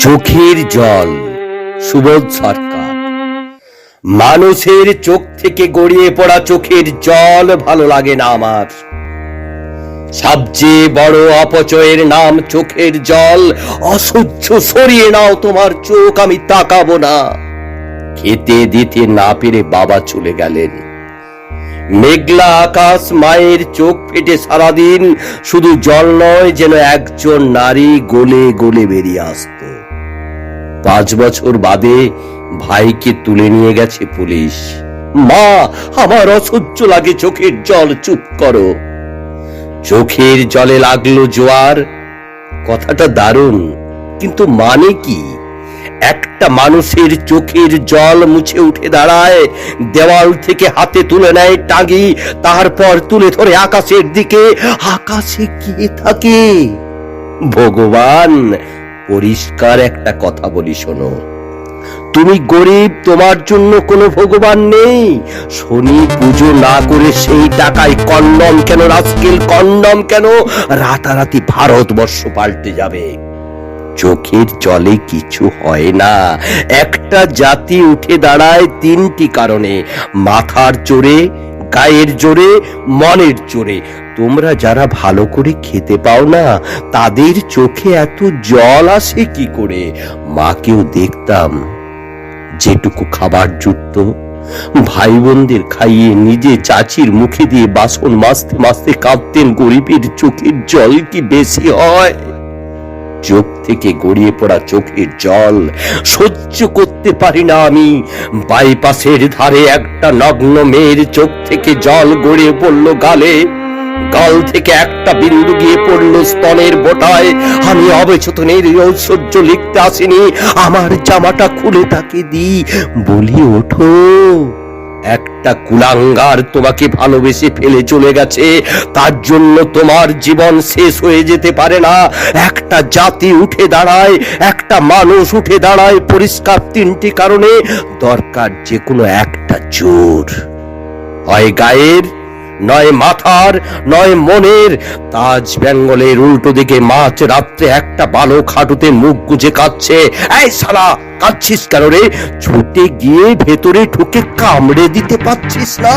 চোখের জল, সুবোধ সরকার। মানুষের চোখ থেকে গড়িয়ে পড়া চোখের জল ভালো লাগে না আমার। সবচেয়ে বড় অপচয়ের নাম চোখের জল। অসহ্য, সরিয়ে নাও তোমার চোখ, আমি তাকাবো না। খেতে দিতে না পেরে বাবা চলে গেলেন। মেঘলা আকাশ, মায়ের চোখ ফেটে সারাদিন শুধু জল নয়, যেন একজন নারী গলে গলে বেরিয়ে আসত। 5 বছর বাদে ভাইকে তুলে নিয়ে গেছে পুলিশ। মা, আমার অসহ্য লাগে চোখের জল, চুপ করো। চোখের জলে লাগলো জোয়ার, কথাটা দারুণ, কিন্তু মানে কি? একটা মানুষের চোখের জল মুছে উঠে দাঁড়ায়, দেওয়াল থেকে হাতে তুলে নেয় টাঙ্গি, তারপর তুলে ধরে আকাশের দিকে। আকাশে কে থাকে? ভগবান। পরিষ্কার একটা কথা বলি, শোনো, তুমি গরিব, তোমার জন্য কোনো ভগবান নেই। শনি পুজো না করে সেই টাকায় কন্ডম কেন? রাস্কেল, কন্ডম কেন? রাতারাতি ভারতবর্ষ পাল্টে যাবে। চোখের জলে কিছু হয় না। একটা জাতি উঠে দাঁড়ায় 3টি কারণে: মাথার জোরে, গায়ের জোরে, মনের জোরে। তোমরা যারা ভালো করে খেতে পাও না, তাদের চোখে এত জল আসে কি করে? মাকেও দেখতাম, যেটুকু খাবার জুটত ভাই বোনদের খাইয়ে নিজে চাচির মুখে দিয়ে বাসন মাজতে মাজতে কাঁদতেন। গরিবের চোখের জল কি বেশি হয়? চোখ থেকে গড়িয়ে পড়া চোখের জল সহ্য করতে পারি না আমি। বাইপাসের ধারে একটা নগ্ন মেয়ের চোখ থেকে জল গড়িয়ে পড়লো গালে, গাল থেকে একটা বিন্দু গিয়ে পড়লো স্তনের বোটায়। আমি অবচেতনের ঐশ্বর্য লিখতে আসিনি, আমার জামাটা খুলে তাকে দিই, বলি ওঠো। একটা কুলাঙ্গার তোমাকে ভালোবেসে ফেলে চলে গেছে, তার জন্য তোমার জীবন শেষ হয়ে যেতে পারে না। একটা জাতি উঠে দাঁড়ায়, একটা মানুষ উঠে দাঁড়ায় পরিষ্কার 3টি কারণে। দরকার যে কোনো একটা জোর, হয় গায়ের, নয় মাথার, নয় মনের। তাজ বেঙ্গলের উল্টো দিকে মাঝ রাত্রে একটা বালক হাঁটুতে মুখ গুজে কাঁদছে। এই শালা, কাঁদছিস কেন রে? ছুটে গিয়ে ভেতরে ঢুকে কামড়ে দিতে পারছিস না?